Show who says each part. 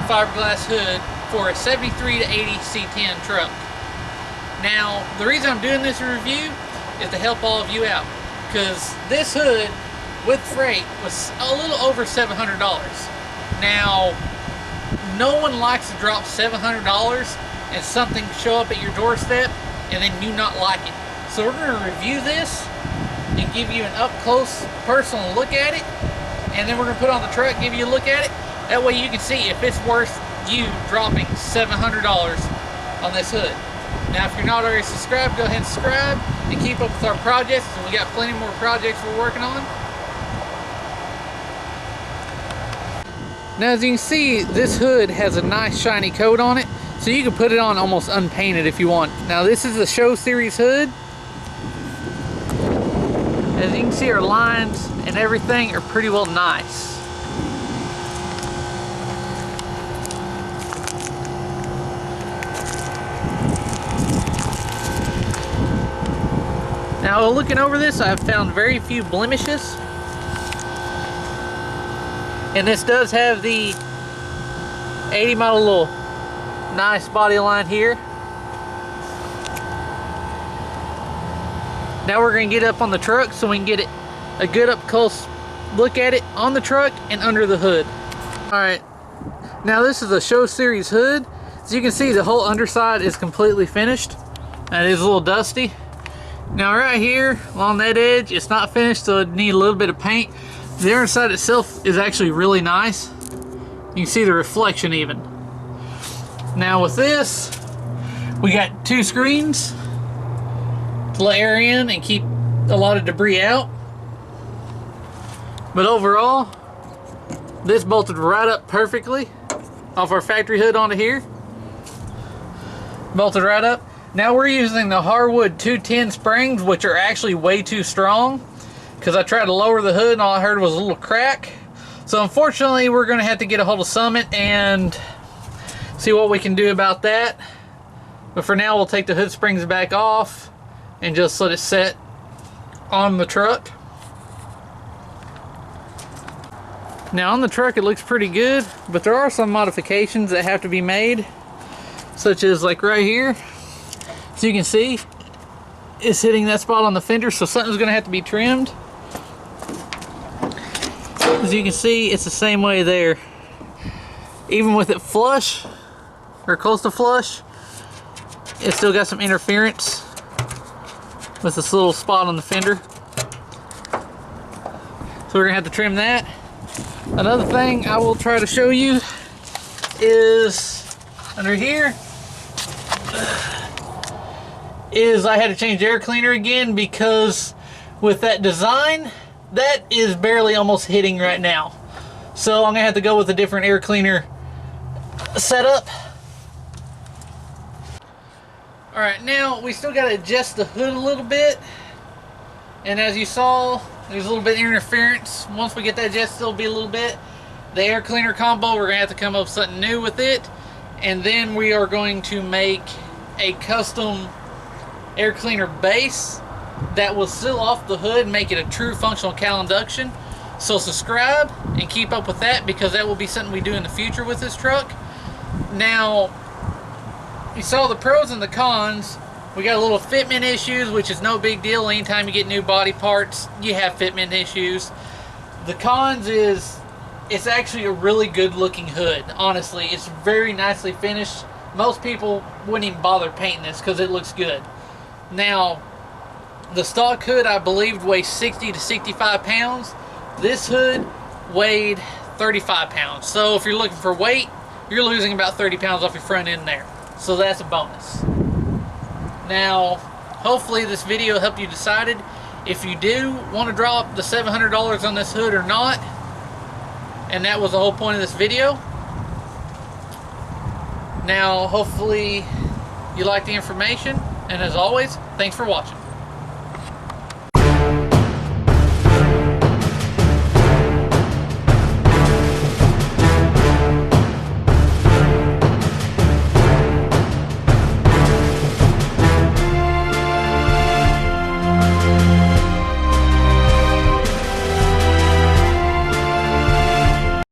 Speaker 1: fiberglass hood for a 73 to 80 C10 truck. Now, the reason I'm doing this review is to help all of you out, because this hood with freight was a little over $700. Now, no one likes to drop $700 and something show up at your doorstep and then you not like it. So we're going to review this and give you an up-close personal look at it, and then we're going to put it on the truck, give you a look at it. That way you can see if it's worth you dropping $700 on this hood. Now, if you're not already subscribed, go ahead and subscribe and keep up with our projects, and we got plenty more projects we're working on. Now, as you can see, this hood has a nice shiny coat on it, so you can put it on almost unpainted if you want. Now, this is the show series hood. As you can see, our lines and everything are pretty well nice. Now, looking over this, I've found very few blemishes. And this does have the 80 model little nice body line here. Now we're going to get up on the truck so we can get a good up close look at it on the truck and under the hood. Alright, now this is a show series hood. As you can see, the whole underside is completely finished. And it is a little dusty. Now right here along that edge, it's not finished, so it needs a little bit of paint. The underside itself is actually really nice. You can see the reflection even. Now with this, we got two screens to let air in and keep a lot of debris out. But overall, this bolted right up perfectly off our factory hood onto here. Bolted right up. Now we're using the Harwood 210 springs, which are actually way too strong, because I tried to lower the hood and all I heard was a little crack. So unfortunately, we're going to have to get a hold of Summit and see what we can do about that. But for now, we'll take the hood springs back off and just let it set on the truck. Now on the truck, it looks pretty good, but there are some modifications that have to be made, such as like right here. So you can see it's hitting that spot on the fender, so something's going to have to be trimmed. As you can see, it's the same way there. Even with it flush or close to flush, it's still got some interference with this little spot on the fender. So we're gonna have to trim that. Another thing I will try to show you is under here is I had to change the air cleaner again, because with that design, that is barely almost hitting right now. So I'm gonna have to go with a different air cleaner setup. Alright, now we still gotta adjust the hood a little bit. And as you saw, there's a little bit of interference. Once we get that adjusted, it'll be a little bit. The air cleaner combo, we're gonna have to come up with something new with it. And then we are going to make a custom air cleaner base that will seal off the hood and make it a true functional cowl induction. So subscribe and keep up with that, because that will be something we do in the future with this truck. Now, you saw the pros and the cons. We got a little fitment issues, which is no big deal. Anytime you get new body parts, you have fitment issues. The cons is it's actually a really good looking hood. Honestly, it's very nicely finished. Most people wouldn't even bother painting this because it looks good. Now, the stock hood, I believe, weighs 60 to 65 pounds. This hood weighed 35 pounds. So if you're looking for weight, you're losing about 30 pounds off your front end there. So that's a bonus. Now, hopefully this video helped you decide if you do want to drop the $700 on this hood or not. And that was the whole point of this video. Now, hopefully you like the information. And as always, thanks for watching.